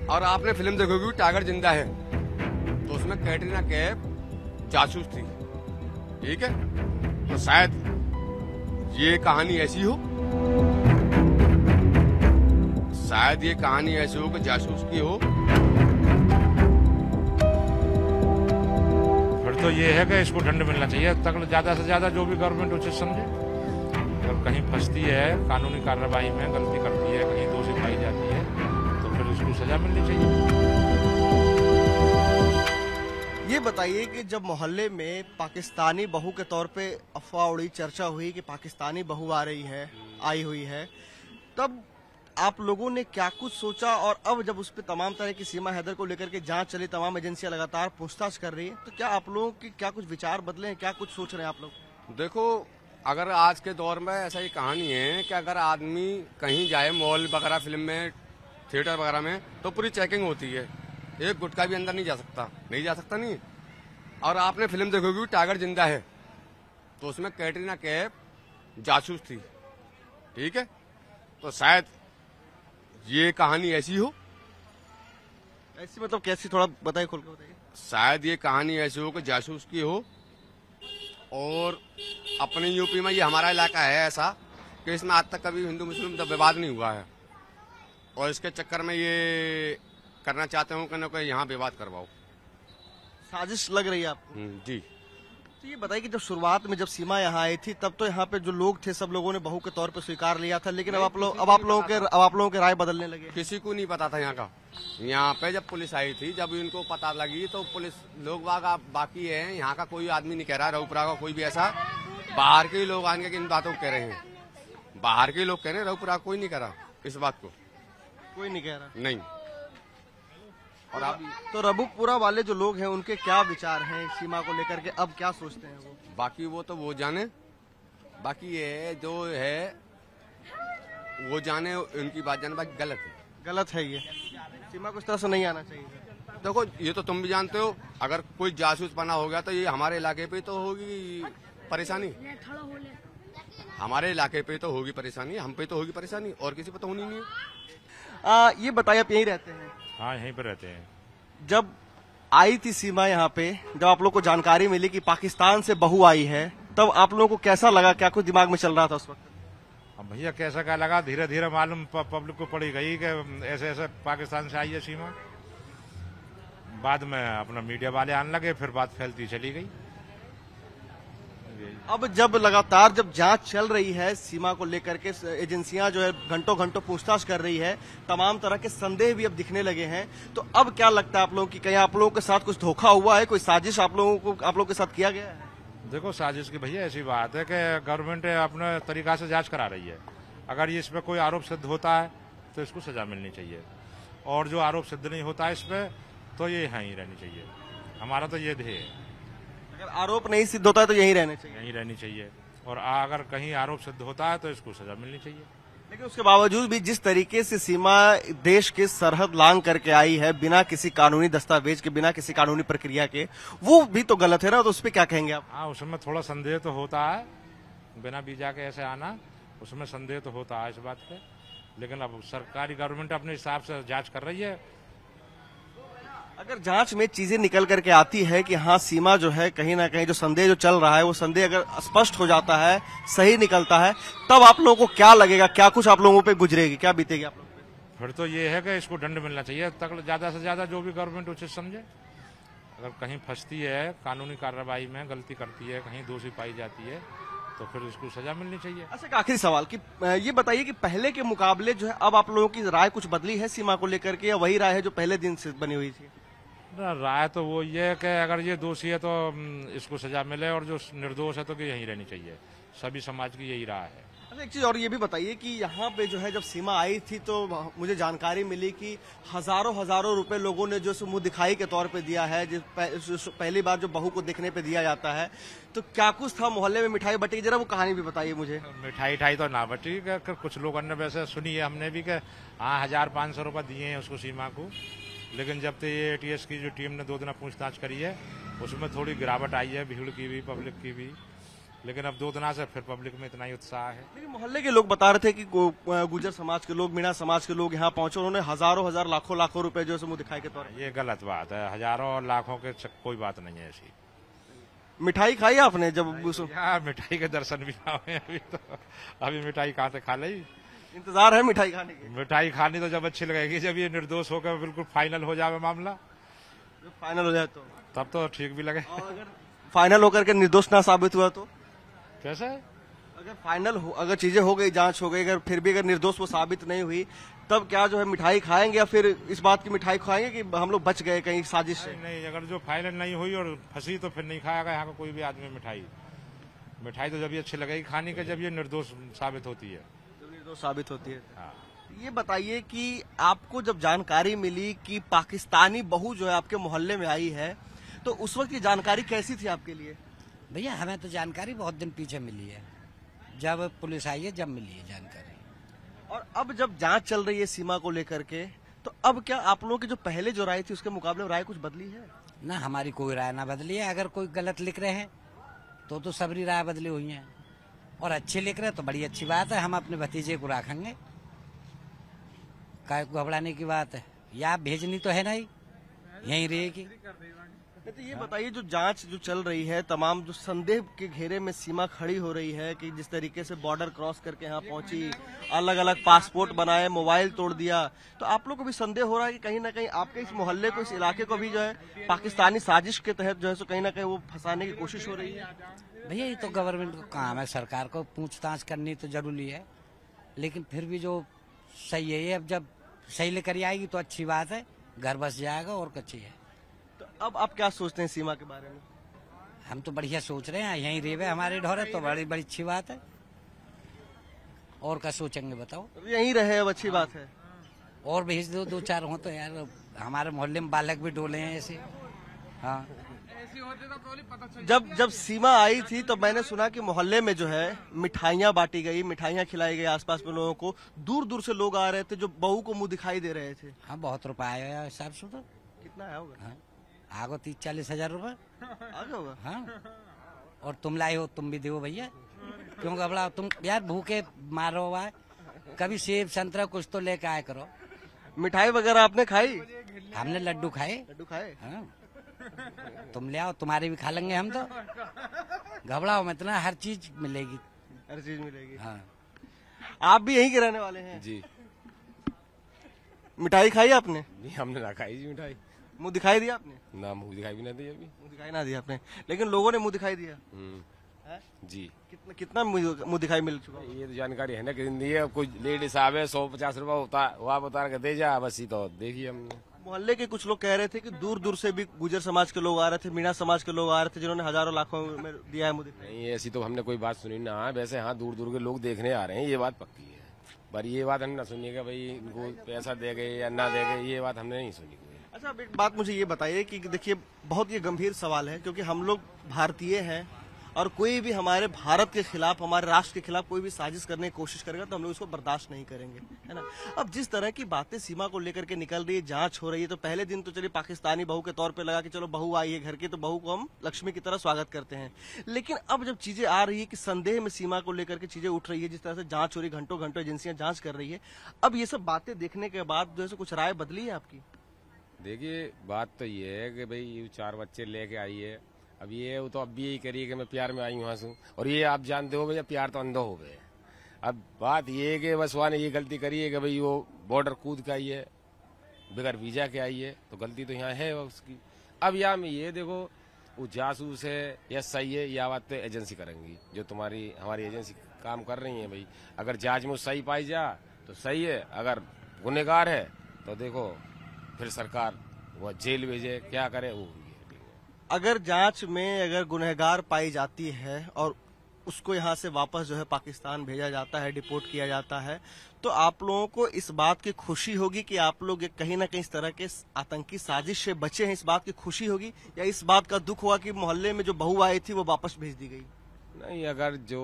और आपने film देखोगी tiger जिंदा है, तो उसमें कैटरीना कैफ जासूस थी, ठीक है। तो शायद ये कहानी ऐसी हो, शायद ये कहानी ऐसी हो कि जासूस की हो। फिर तो ये है कि इसको दंड मिलना चाहिए, तक ज्यादा से ज्यादा जो भी गवर्नमेंट उचित समझे। अगर कहीं फंसती है कानूनी कार्रवाई में, गलती करती है, कहीं दोषी पाई जाती है, तो फिर उसको सजा मिलनी चाहिए। ये बताइए कि जब मोहल्ले में पाकिस्तानी बहू के तौर पे अफवाह उड़ी, चर्चा हुई कि पाकिस्तानी बहू आई हुई है, तब आप लोगों ने क्या कुछ सोचा? और अब जब उस पर तमाम तरह की सीमा हैदर को लेकर के जांच चली, तमाम एजेंसियां लगातार पूछताछ कर रही हैं, तो क्या आप लोगों के क्या कुछ विचार बदले हैं? क्या कुछ सोच रहे हैं आप लोग? देखो, अगर आज के दौर में ऐसा ही कहानी है कि अगर आदमी कहीं जाए मॉल वगैरह, फिल्म में, थिएटर वगैरह में, तो पूरी चेकिंग होती है। एक गुटका भी अंदर नहीं जा सकता नहीं। और आपने फिल्म देखोगी टाइगर जिंदा है, तो उसमें कैटरीना कैफ जासूस थी, ठीक है। तो शायद ये कहानी ऐसी हो, ऐसी मतलब कैसी, थोड़ा बताइए, खोल के बताइए। शायद ये कहानी ऐसी हो कि जासूस की हो। और अपने यूपी में ये हमारा इलाका है ऐसा कि इसमें आज तक कभी हिंदू मुस्लिम का विवाद नहीं हुआ है, और इसके चक्कर में ये करना चाहते हो कि न कोई यहाँ विवाद करवाओ। साजिश लग रही है आपको? जी। तो ये बताइए कि जब शुरुआत में जब सीमा यहाँ आई थी, तब तो यहाँ पे जो लोग थे सब लोगों ने बहू के तौर पे स्वीकार लिया था, लेकिन अब आप लोगों के राय बदलने लगे। किसी को नहीं पता था यहाँ का। यहाँ पे जब पुलिस आई थी, जब इनको पता लगी, तो पुलिस लोग बाकी है, यहाँ का कोई आदमी नहीं कह रहा, रघुपुरा का कोई भी ऐसा। बाहर के लोग आएंगे कि इन बातों को कह रहे हैं, बाहर के लोग कह रहे हैं, रघुपुरा कोई नहीं कह रहा इस बात को, कोई नहीं कह रहा। नहीं। और आप तो रघुपुरा वाले जो लोग हैं उनके क्या विचार हैं सीमा को लेकर के, अब क्या सोचते हैं वो? बाकी वो तो वो जाने, बाकी ये जो है वो जाने, उनकी बात जाने, बाकी गलत है ये। सीमा को इस तरह से नहीं आना चाहिए। देखो, ये तो तुम भी जानते हो, अगर कोई जासूस बना हो गया तो ये हमारे इलाके पे तो होगी परेशानी, हमारे इलाके पे तो होगी परेशानी, हम पे तो होगी परेशानी, और किसी पे तो होनी नहीं है। ये बताइए, आप यहीं रहते हैं? हाँ, यहीं पर रहते हैं। जब आई थी सीमा यहाँ पे, जब आप लोग को जानकारी मिली कि पाकिस्तान से बहू आई है, तब आप लोगों को कैसा लगा? क्या कुछ दिमाग में चल रहा था उस वक्त? अब भैया कैसा क्या लगा, धीरे धीरे मालूम पब्लिक को पड़ी गई कि ऐसे ऐसे पाकिस्तान से आई है सीमा। बाद में अपना मीडिया वाले आने लगे, फिर बात फैलती चली गई। अब जब लगातार जब जांच चल रही है सीमा को लेकर के, एजेंसियां जो है घंटों घंटों पूछताछ कर रही है, तमाम तरह के संदेह भी अब दिखने लगे हैं, तो अब क्या लगता है आप लोगों की, कहीं आप लोगों के साथ कुछ धोखा हुआ है, कोई साजिश आप लोगों के साथ किया गया है? देखो, साजिश की भैया ऐसी बात है कि गवर्नमेंट अपने तरीका से जांच करा रही है। अगर इस पे कोई आरोप सिद्ध होता है तो इसको सजा मिलनी चाहिए, और जो आरोप सिद्ध नहीं होता है इस पे, तो ये यहीं रहनी चाहिए। हमारा तो ये ध्येय है। अगर आरोप नहीं सिद्ध होता है तो यहीं रहने चाहिए? यहीं रहनी चाहिए, और अगर कहीं आरोप सिद्ध होता है तो इसको सजा मिलनी चाहिए। लेकिन उसके बावजूद भी जिस तरीके से सीमा देश के सरहद लांग करके आई है, बिना किसी कानूनी दस्तावेज के, बिना किसी कानूनी प्रक्रिया के, वो भी तो गलत है ना। तो उस पर क्या कहेंगे आप? हाँ, उसमें थोड़ा संदेह तो होता है, बिना वीजा के ऐसे आना, उसमें संदेह तो होता है इस बात पे। लेकिन अब सरकारी गवर्नमेंट अपने हिसाब से जांच कर रही है। अगर जांच में चीजें निकल करके आती है कि हाँ सीमा जो है, कहीं ना कहीं जो संदेह जो चल रहा है, वो संदेह अगर स्पष्ट हो जाता है, सही निकलता है, तब आप लोगों को क्या लगेगा? क्या कुछ आप लोगों पे गुजरेगी, क्या बीतेगी आप लोगों पे? फिर तो ये है कि इसको दंड मिलना चाहिए, तक ज्यादा से ज्यादा जो भी गवर्नमेंट उचित समझे। अगर कहीं फंसती है कानूनी कार्रवाई में, गलती करती है, कहीं दोषी पाई जाती है, तो फिर इसको सजा मिलनी चाहिए। अच्छा, एक आखिरी सवाल कि ये बताइए कि पहले के मुकाबले जो है अब आप लोगों की राय कुछ बदली है सीमा को लेकर के, या वही राय है जो पहले दिन से बनी हुई थी? राय तो वो ये है कि अगर ये दोषी है तो इसको सजा मिले, और जो निर्दोष है तो यहीं रहनी चाहिए। सभी समाज की यही राय है। अच्छा, एक चीज और ये भी बताइए कि यहाँ पे जो है जब सीमा आई थी तो मुझे जानकारी मिली कि हजारों रुपए लोगों ने जो मुंह दिखाई के तौर पे दिया है, पहली बार जो बहू को देखने पे दिया जाता है, तो क्या कुछ था? मोहल्ले में मिठाई बटी, जरा वो कहानी भी बताइए मुझे। मिठाई तो ना बटी, कुछ लोगों ने वैसे सुनी है हमने भी कि हाँ 1500 रुपये दिए हैं उसको सीमा को। लेकिन जब तक ये ATS की जो टीम ने 2 दिन पूछताछ करी है, उसमें थोड़ी गिरावट आई है, भीड़ की भी, पब्लिक की भी। लेकिन अब 2 दिना से फिर पब्लिक में इतना ही उत्साह है। लेकिन मोहल्ले के लोग बता रहे थे कि गुजर समाज के लोग, मीणा समाज के लोग यहाँ पहुंचे, उन्होंने हजारों लाखों रुपए जो है मुंह दिखाई के तौर पर। ये गलत बात है, हजारों और लाखों के कोई बात नहीं है ऐसी। मिठाई खाई आपने जब यार मिठाई के दर्शन भी ना हुए अभी तो, अभी मिठाई कहाँ से खा ली। इंतजार है मिठाई खाने की? मिठाई खानी तो जब अच्छी लगेगी, जब ये निर्दोष होकर बिल्कुल फाइनल हो जाए मामला, जब फाइनल हो जाए तो तब तो ठीक भी लगे। और अगर फाइनल होकर के निर्दोष ना साबित हुआ तो? कैसे? अगर फाइनल हो, अगर चीजें हो गई, जांच हो गई, अगर फिर भी अगर निर्दोष वो साबित नहीं हुई, तब क्या जो है मिठाई खाएंगे या फिर इस बात की मिठाई खाएंगे कि हम लोग बच गए कहीं साजिश से? नहीं, अगर जो फाइनल नहीं हुई और फंसी तो फिर नहीं खाएगा यहाँ का कोई भी आदमी मिठाई। मिठाई तो जब ये अच्छी लगेगी खाने का जब ये निर्दोष साबित होती है। जब निर्दोष साबित होती है। हाँ। ये बताइए कि आपको जब जानकारी मिली कि पाकिस्तानी बहू जो है आपके मोहल्ले में आई है, तो उस वक्त की जानकारी कैसी थी आपके लिए? भैया हमें तो जानकारी बहुत दिन पीछे मिली है, जब पुलिस आई है जब मिली है जानकारी। और अब जब जांच चल रही है सीमा को लेकर के, तो अब क्या आप लोगों की जो पहले जो राय थी उसके मुकाबले में राय कुछ बदली है? ना, हमारी कोई राय ना बदली है। अगर कोई गलत लिख रहे हैं तो सबरी राय बदली हुई है, और अच्छे लिख रहे हैं तो बड़ी अच्छी बात है। हम अपने भतीजे को रखेंगे, काय को घबराने की बात है। या भेजनी तो है नहीं, यहीं रहेगी। तो ये बताइए, जो जांच जो चल रही है, तमाम जो संदेह के घेरे में सीमा खड़ी हो रही है कि जिस तरीके से बॉर्डर क्रॉस करके यहाँ पहुंची, अलग अलग पासपोर्ट बनाए, मोबाइल तोड़ दिया, तो आप लोग को भी संदेह हो रहा है कि कहीं ना कहीं आपके इस मोहल्ले को, इस इलाके को भी जो है पाकिस्तानी साजिश के तहत जो है सो कहीं ना कहीं वो फंसाने की कोशिश हो रही है? भैया ये तो गवर्नमेंट को काम है, सरकार को पूछताछ करनी तो जरूरी है, लेकिन फिर भी जो सही है, ये अब जब सही लेकर आएगी तो अच्छी बात है, घर बस जाएगा और अच्छी है। तो अब आप क्या सोचते हैं सीमा के बारे में? हम तो बढ़िया सोच रहे हैं, यहीं रेवे हमारे ढोरे तो बड़ी बड़ी अच्छी बात है। और क्या सोचेंगे बताओ? तो यहीं रहे अब अच्छी बात है। और भेज दो, 2-4 हो तो यार, हमारे मोहल्ले में बालक भी डोले हैं ऐसे। हाँ, जब सीमा आई थी तो मैंने सुना कि मोहल्ले में जो है मिठाइयाँ बांटी गई, मिठाइयाँ खिलाई गई आसपास में लोगों को। दूर दूर से लोग आ रहे थे जो बहू को मुंह दिखाई दे रहे थे। हाँ, बहुत रुपया आया हिसाब से तो। कितना आया होगा? हाँ, आगो 30-40 हजार रुपये आ गया होगा। हाँ, और तुम लाए हो, तुम भी दो भैया, क्यों घबराओ तुम यार, भूखे मारो हुआ है। कभी सेब संतरा कुछ तो लेके आया करो। मिठाई वगैरह आपने खाई? हमने लड्डू खाए। लड्डू खाए? हाँ, तुम ले आओ, तुम्हारे भी खा लेंगे हम तो। घबराओ मत ना, हर चीज मिलेगी। हर चीज मिलेगी। हाँ। आप भी यहीं के रहने वाले हैं? जी। मिठाई खाई आपने? नहीं, हमने ना खाई जी मिठाई। मुंह दिखाई दिया आपने? ना, मुंह दिखाई भी ना दी अभी। मुंह दिखाई ना दिया आपने, लेकिन लोगों ने मुंह दिखाई दिया है? जी। कितना कितना मुंह दिखाई मिल चुका? ये तो जानकारी है ना कि दी है, कोई लेडीज साहब है 150 रुपया होता वहाँ उतार के दे जा, बस ही तो देखिए हमने। मोहल्ले के कुछ लोग कह रहे थे कि दूर दूर से भी गुजर समाज के लोग आ रहे थे, मीणा समाज के लोग आ रहे थे, जिन्होंने हजारों लाखों में दिया है मुंह दिखाई। नहीं, ऐसी तो हमने कोई बात सुनी ना। वैसे हाँ, दूर दूर के लोग देखने आ रहे हैं, ये बात पक्की है। पर ये बात हमने ना सुनी कि भाई इनको पैसा दे गए या ना दे गए, ये बात हमने नहीं सुनी कोई। अच्छा, अब एक बात मुझे ये बताइए कि देखिए, बहुत ये गंभीर सवाल है, क्योंकि हम लोग भारतीय हैं और कोई भी हमारे भारत के खिलाफ, हमारे राष्ट्र के खिलाफ कोई भी साजिश करने की कोशिश करेगा तो हम लोग उसको बर्दाश्त नहीं करेंगे, है ना। अब जिस तरह की बातें सीमा को लेकर के निकल रही है, जांच हो रही है, तो पहले दिन तो चलिए पाकिस्तानी बहू के तौर पे लगा कि चलो बहू आई है घर की, तो बहू को हम लक्ष्मी की तरह स्वागत करते हैं। लेकिन अब जब चीजें आ रही है कि संदेह में सीमा को लेकर के चीजें उठ रही है, जिस तरह से जांच हो रही है, घंटों घंटों एजेंसियां जांच कर रही है, अब ये सब बातें देखने के बाद जो है कुछ राय बदली है आपकी? देखिए, बात तो ये है कि भाई ये 4 बच्चे लेके आई है। अब ये वो तो अब भी यही करिए कि मैं प्यार में आई हूँ हूँ, और ये आप जानते हो भैया, प्यार तो अंधा हो गए। अब बात ये है कि बस वहाँ ने ये गलती करी है कि भाई वो बॉर्डर कूद के आई है, बगैर वीजा के आई है, तो गलती तो यहाँ है उसकी। अब यहाँ में ये देखो, वो जासूस है या सही है, यह बात तो एजेंसी करेंगी, जो हमारी एजेंसी काम कर रही है। भाई अगर जांच में सही पाई जा तो सही है, अगर गुनहगार है तो देखो फिर सरकार वो जेल भेजे, क्या करे वो। अगर जांच में अगर गुनहगार पाई जाती है और उसको यहाँ से वापस जो है पाकिस्तान भेजा जाता है, डिपोर्ट किया जाता है, तो आप लोगों को इस बात की खुशी होगी कि आप लोग कहीं ना कहीं इस तरह के आतंकी साजिश से बचे हैं, इस बात की खुशी होगी, या इस बात का दुख हुआ कि मोहल्ले में जो बहू आई थी वो वापस भेज दी गई? नहीं, अगर जो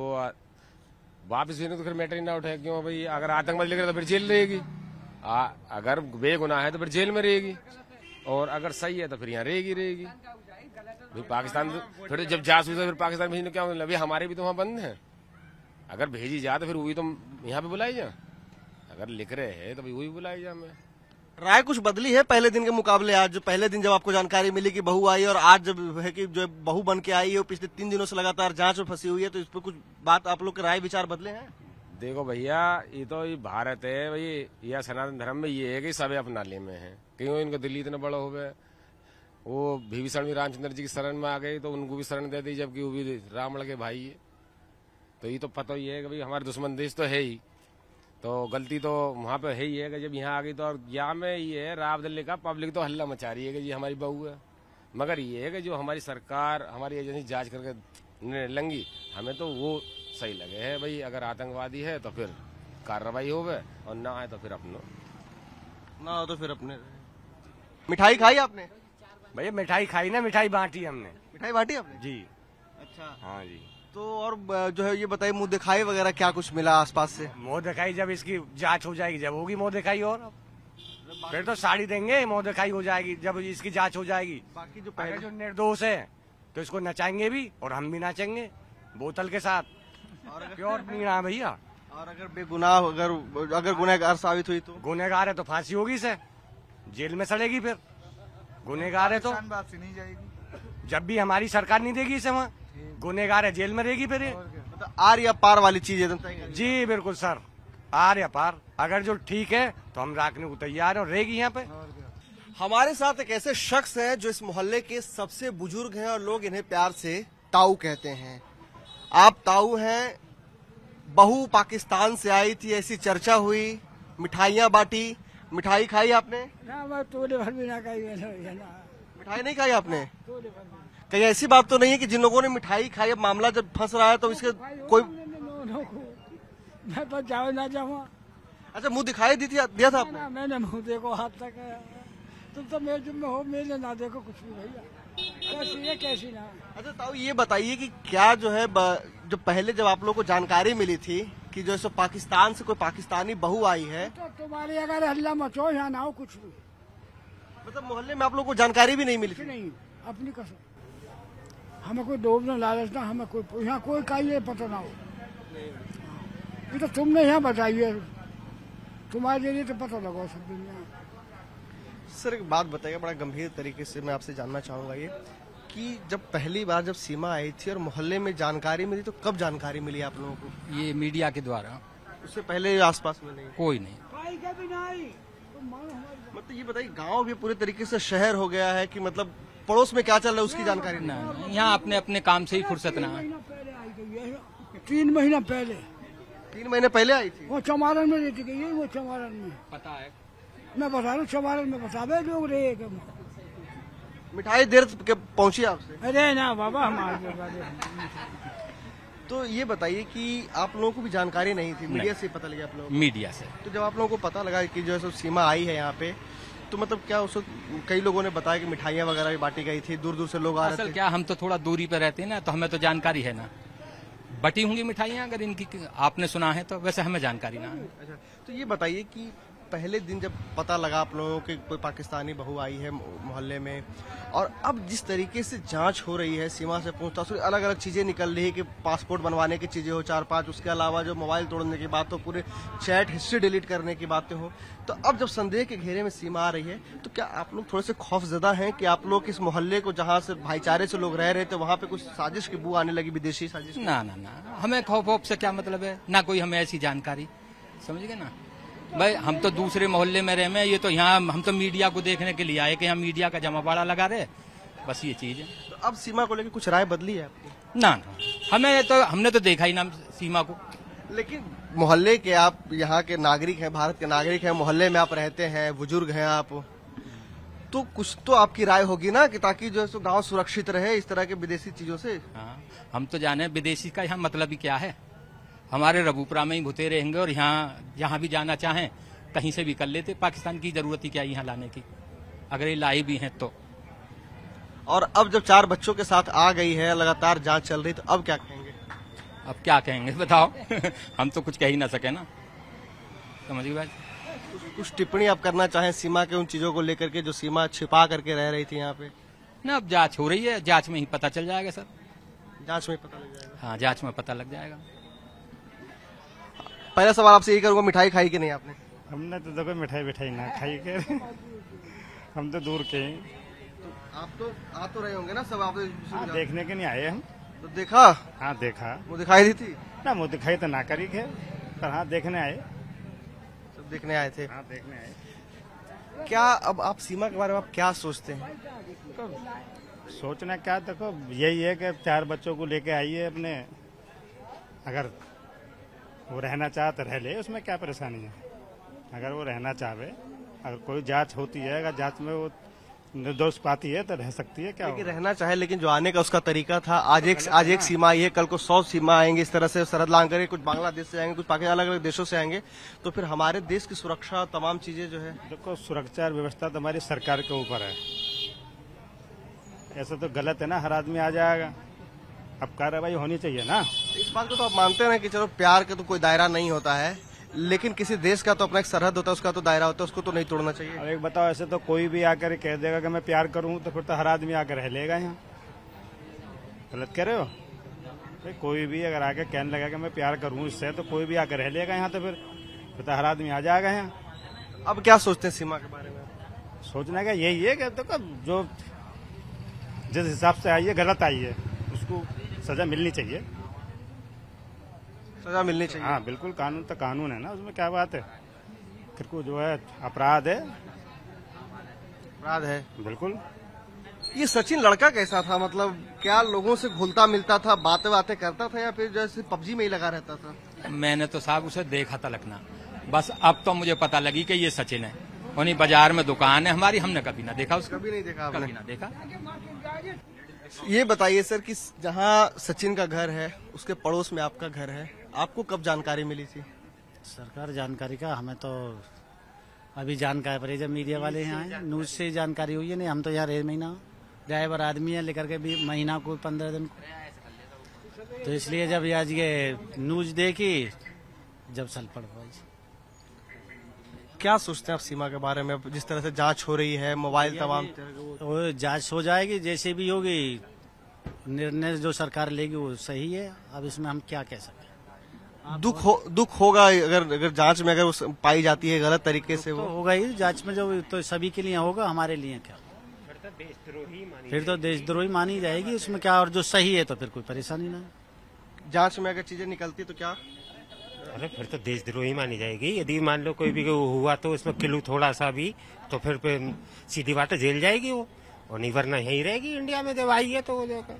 वापस भेजने तो फिर मैटर ही ना उठे, क्यों भाई, अगर आतंकवादी लेकर तो फिर जेल रहेगी, अगर बेगुनाह है तो फिर जेल में रहेगी। और अगर सही है तो फिर यहाँ रहेगी। भाई पाकिस्तान फिर जब जासूस है फिर पाकिस्तान भेजने क्या मतलब, अभी हमारे भी तो वहाँ बंद हैं। अगर भेजी जाए तो फिर वही तो यहाँ पे बुलाई जा, अगर लिख रहे हैं तो भाई वही बुलाई जा। हमें राय कुछ बदली है पहले दिन के मुकाबले आज? जो पहले दिन जब आपको जानकारी मिली कि बहू आई और आज जब है कि जो बहू बन के आई है वो पिछले 3 दिनों से लगातार जांच में फंसी हुई है, तो इस पर कुछ बात आप लोग के राय विचार बदले हैं? देखो भैया, ये तो ये भारत है भाई, यह सनातन धर्म में ये है कि सब अपना ले में है। क्यों इनको दिल्ली इतना बड़ा हो गया, वो भीषण भी रामचंद्र जी की शरण में आ गए तो उनको भी शरण दे दी, जबकि वो भी रावण के भाई है। तो ये तो पता ही है कि भाई हमारे दुश्मन देश तो है ही, तो गलती तो वहाँ पे है ही है कि जब यहाँ आ गई तो। और यहाँ में ये है राव दिल्ली का पब्लिक तो हल्ला मचा रही है कि ये हमारी बहू है, मगर ये है कि जो हमारी सरकार हमारी एजेंसी जांच करके निर्णय लेंगी, हमें तो वो सही लगे है भाई। अगर आतंकवादी है तो फिर कार्रवाई होवे और ना है तो फिर अपने। मिठाई खाई आपने? भैया मिठाई खाई ना, मिठाई बांटी हमने। मिठाई बांटी आपने जी। अच्छा, हाँ जी। तो और जो है ये बताइए मुंह दिखाई वगैरह क्या कुछ मिला आसपास से? मुंह दिखाई जब इसकी जांच हो जाएगी, जब होगी मुंह दिखाई, और फिर तो साड़ी देंगे, मुंह दिखाई हो जाएगी जब इसकी जांच हो जाएगी। बाकी जो पहले पहले जो निर्दोष है तो इसको नचाएंगे भी और हम भी नाचेंगे बोतल के साथ। प्योर मीणा भैया। और अगर बेगुनाह अगर गुनहगार साबित हुई तो? गुनहगार है तो फांसी होगी इसे, जेल में सड़ेगी। फिर गुनहगार है तो वापसी नहीं जाएगी, जब भी हमारी सरकार नहीं देगी इसे, वहाँ गुनहगार है जेल में रहेगी फिर ये। मतलब आर या पार वाली चीज एकदम तय है। जी बिल्कुल सर, आर या पार। अगर जो ठीक है तो हम रखने को तैयार है और रहेगी यहाँ पे। हमारे साथ एक ऐसे शख्स हैं जो इस मोहल्ले के सबसे बुजुर्ग हैं और लोग इन्हें प्यार से ताऊ कहते हैं। आप ताऊ हैं, बहू पाकिस्तान से आई थी, ऐसी चर्चा हुई, मिठाइयाँ बांटी। मिठाई खाई आपने? ना, मैं तोले भर भी ना खाई। मिठाई नहीं खाई आपने? कहीं ऐसी बात तो नहीं है कि जिन लोगों ने मिठाई खाई, अब मामला जब फंस रहा है तो इसके कोई? मैं तो जाओ ना जाऊँ। अच्छा, मुंह दिखाई दिया था आपने? मैंने मुंह देखो हाथ तक, तुम तो मेरे जुम्मे हो, मैंने ना देखो कुछ भी भैया, कैसी है कैसी ना। अच्छा ताऊ, ये बताइए कि क्या जो है जो पहले जब आप लोगों को जानकारी मिली थी कि जो है पाकिस्तान से कोई पाकिस्तानी बहू आई है, तो तुम्हारी अगर हल्ला मचो यहाँ ना हो कुछ भी, मतलब मोहल्ले में आप लोगों को जानकारी भी नहीं मिली थी? नहीं, अपनी कसम। हमें कोई डोब ना लालच ना, हमें कोई यहाँ कोई का ये पता ना हो। ये तो तुमने यहाँ बताइए, तुम्हारे लिए तो पता लगा सब दुनिया। सर एक बात बताइए, बड़ा गंभीर तरीके से मैं आपसे जानना चाहूंगा ये कि जब पहली बार जब सीमा आई थी और मोहल्ले में जानकारी मिली, तो कब जानकारी मिली आप लोगों को? ये मीडिया के द्वारा। उससे पहले आसपास में नहीं? कोई नहीं। मतलब ये बताइए, गांव भी पूरे तरीके से शहर हो गया है कि मतलब पड़ोस में क्या चल रहा है उसकी जानकारी नहीं? यहाँ अपने अपने काम से ही फुर्सत ना है। 3 महीना पहले। 3 महीने पहले आई थी? वो चमारन में रहती गई, वो चमारन में पता है, मैं बता रहा हूँ, चमारन में बतावे लोग रहे। मिठाई देर के पहुंची आपसे? अरे ना बाबा, हमारे तो ये बताइए कि आप लोगों को भी जानकारी नहीं थी? मीडिया से पता लगा आप लोगों को? मीडिया से। तो जब आप लोगों को पता लगा कि जो है सीमा आई है यहाँ पे, तो मतलब क्या उस कई लोगों ने बताया कि मिठाइयाँ वगैरह भी बांटी गई थी, दूर दूर से लोग आ रहे असल थे? क्या, हम तो थोड़ा दूरी पे रहते हैं ना, तो हमें तो जानकारी है ना। बटी होंगी मिठाइयाँ, अगर इनकी आपने सुना है तो, वैसे हमें जानकारी ना है। अच्छा, तो ये बताइए कि पहले दिन जब पता लगा आप लोगों को कोई पाकिस्तानी बहू आई है मोहल्ले में, और अब जिस तरीके से जांच हो रही है, सीमा से पूछताछ, अलग अलग चीजें निकल रही है कि पासपोर्ट बनवाने की चीजें हो 4-5, उसके अलावा जो मोबाइल तोड़ने की बात हो, पूरे चैट हिस्ट्री डिलीट करने की बातें हो, तो अब जब संदेह के घेरे में सीमा आ रही है, तो क्या आप लोग थोड़े से खौफजदा हैं कि आप लोग इस मोहल्ले को जहाँ से भाईचारे से लोग रह रहे थे, वहाँ पे कुछ साजिश की बू आने लगी, विदेशी साजिश? ना ना ना, हमें खौफ से क्या मतलब है ना, कोई हमें ऐसी जानकारी, समझ गए ना भाई। हम तो दूसरे मोहल्ले में रहे हैं, ये तो यहाँ हम तो मीडिया को देखने के लिए आए कि हम मीडिया का जमावाड़ा लगा रहे, बस ये चीज है। तो अब सीमा को लेकर कुछ राय बदली है आपकी? ना ना, हमने तो देखा ही ना सीमा को। लेकिन मोहल्ले के आप यहाँ के नागरिक हैं, भारत के नागरिक हैं, मोहल्ले में आप रहते हैं, बुजुर्ग हैं आप, तो कुछ तो आपकी राय होगी ना कि ताकि जो है सो गाँव सुरक्षित रहे इस तरह के विदेशी चीजों से। हाँ, हम तो जाने विदेशी का यहाँ मतलब ही क्या है, हमारे रबूपुरा में ही भुते रहेंगे और यहाँ भी जाना चाहें कहीं से भी कर लेते। पाकिस्तान की जरूरत ही क्या यहाँ लाने की, अगर ये लाई भी हैं तो। और अब जब 4 बच्चों के साथ आ गई है, लगातार जांच चल रही, तो अब क्या कहेंगे? अब क्या कहेंगे बताओ हम तो कुछ कह ही ना सके ना, समझ गए भाई। कुछ टिप्पणी आप करना चाहें सीमा के उन चीजों को लेकर के जो सीमा छिपा करके रह रही थी यहाँ पे? ना अब जांच हो रही है, जांच में ही पता चल जाएगा सर। जांच में पता लग जाएगा। हाँ, जांच में पता लग जाएगा। पहला सवाल आपसे यही करूंगा, मिठाई खाई कि नहीं आपने? हमने तो देखो मिठाई ना खाई के हम तो दूर के हैं। आप तो आ तो रहे होंगे ना सब आप? हाँ, देखने के नहीं आए हम। तो देखा? हाँ देखा। वो दिखाई दी थी ना, मुँह दिखाई तो ना करी खे, पर हाँ देखने आए। सब देखने आए थे। हाँ देखने आए। क्या अब आप सीमा के बारे में आप क्या सोचते हैं? तो सोचना क्या, देखो यही है कि 4 बच्चों को लेके आइए अपने, अगर वो रहना चाहे तो रह ले, उसमें क्या परेशानी है। अगर वो रहना चाहे, अगर कोई जांच होती है, अगर जांच में वो निर्दोष पाती है तो रह सकती है। क्या लेकिन रहना चाहे, लेकिन जो आने का उसका तरीका था, आज एक सीमा आई है, कल को 100 सीमा आएंगे इस तरह से सरहद लांग करके, कुछ बांग्लादेश से आएंगे, कुछ पाकिस्तान, अलग अलग देशों से आएंगे, तो फिर हमारे देश की सुरक्षा तमाम चीजें जो है। देखो सुरक्षा व्यवस्था तो हमारी सरकार के ऊपर है, ऐसा तो गलत है ना, हर आदमी आ जाएगा। अब कार्रवाई होनी चाहिए ना। इस बात को तो आप मानते हैं कि चलो प्यार का तो कोई दायरा नहीं होता है, लेकिन किसी देश का तो अपना एक सरहद होता है, उसका तो दायरा होता है, उसको तो नहीं तोड़ना चाहिए। अब एक बताओ, ऐसे तो कोई भी आकर कह देगा कि मैं प्यार करूं, तो फिर तो हर आदमी आकर रह लेगा यहाँ। गलत कह रहे हो भाई? कोई भी अगर आके कहने लगा कि मैं प्यार करूं इससे, तो कोई भी आकर रह लेगा यहाँ, तो फिर तो हर आदमी आ जाएगा यहाँ। अब क्या सोचते हैं सीमा के बारे में? सोचना का यही है कि देखो जो जिस हिसाब से आई है, गलत आई है, उसको सजा मिलनी चाहिए। सजा मिलनी चाहिए। हाँ बिल्कुल, कानून तो कानून है ना, उसमें क्या बात है। फिर को जो है अपराध है, अपराध है बिल्कुल। ये सचिन लड़का कैसा था? मतलब क्या लोगों से घुलता मिलता था, बातें बातें करता था, या फिर जैसे पबजी में ही लगा रहता था? मैंने तो साहब उसे देखा था लखना, बस अब तो मुझे पता लगी कि ये सचिन है। उन्हीं बाजार में दुकान है हमारी, हमने कभी ना देखा उसको। कभी नहीं देखा आपने? कभी ना देखा। ये बताइए सर कि जहाँ सचिन का घर है, उसके पड़ोस में आपका घर है, आपको कब जानकारी मिली थी? सरकार जानकारी का हमें तो अभी जानकारी पड़ी, जब मीडिया वाले यहाँ आए, न्यूज से जानकारी हुई है। नहीं, हम तो यहाँ 1.5 महीना ड्राइवर आदमी है, लेकर के भी महीना को 15 दिन को, तो इसलिए जब आज ये न्यूज देखी, जब सल पड़ पाई। क्या सोचते हैं आप सीमा के बारे में? जिस तरह से जांच हो रही है, मोबाइल तमाम वो जांच हो जाएगी, जैसे भी होगी, निर्णय जो सरकार लेगी वो सही है। अब इसमें हम क्या कह सकते हैं। दुख होगा अगर जांच में अगर पाई जाती है गलत तरीके से, वो तो होगा ही जांच में, जो तो सभी के लिए होगा, हमारे लिए क्या। फिर तो देशद्रोही मानी जाएगी उसमें क्या, और जो सही है तो फिर कोई परेशानी ना। जांच में अगर चीजें निकलती तो क्या? अरे फिर तो देशद्रोही मानी जाएगी। यदि मान लो कोई भी हुआ तो इसमें किलू थोड़ा सा भी, तो फिर सीधी बात जेल जाएगी वो, और नहीं वरना यही रहेगी इंडिया में। जब आई है तो वो देखा।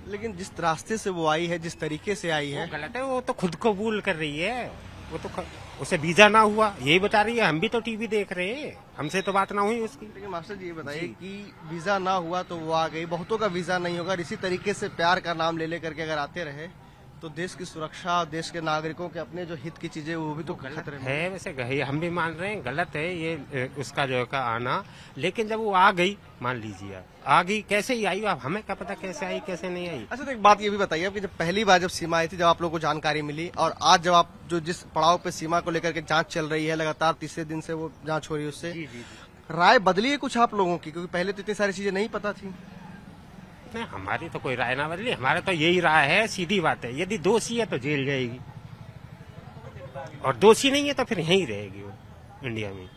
लेकिन जिस रास्ते से वो आई है, जिस तरीके से आई है, गलत है। वो तो खुद कबूल कर रही है, वो तो उसे वीजा ना हुआ यही बता रही है। हम भी तो टीवी देख रहे हैं, हमसे तो बात ना हुई उसकी। लेकिन मास्टर जी ये बताइए कि वीजा ना हुआ तो वो आ गई, बहुतों का वीजा नहीं होगा। इसी तरीके से प्यार का नाम ले करके अगर आते रहे तो देश की सुरक्षा, देश के नागरिकों के अपने जो हित की चीजें वो भी तो खतरे में है। वैसे हम भी मान रहे हैं गलत है ये उसका जो का आना, लेकिन जब वो आ गई, मान लीजिए आ गई, कैसे ही आई, अब हमें क्या पता कैसे आई कैसे नहीं आई। अच्छा, तो एक बात ये भी बताइए कि जब पहली बार जब सीमा आई थी, जब आप लोगों को जानकारी मिली, और आज जब आप जो जिस पड़ाव पे सीमा को लेकर के जांच चल रही है, लगातार तीसरे दिन से वो जांच हो रही है, उससे राय बदली है कुछ आप लोगों की? क्योंकि पहले तो इतनी सारी चीजें नहीं पता थी। नहीं, हमारी तो कोई राय ना बदली, हमारा तो यही राय है, सीधी बात है। यदि दोषी है तो जेल जाएगी, और दोषी नहीं है तो फिर यहीं रहेगी वो इंडिया में।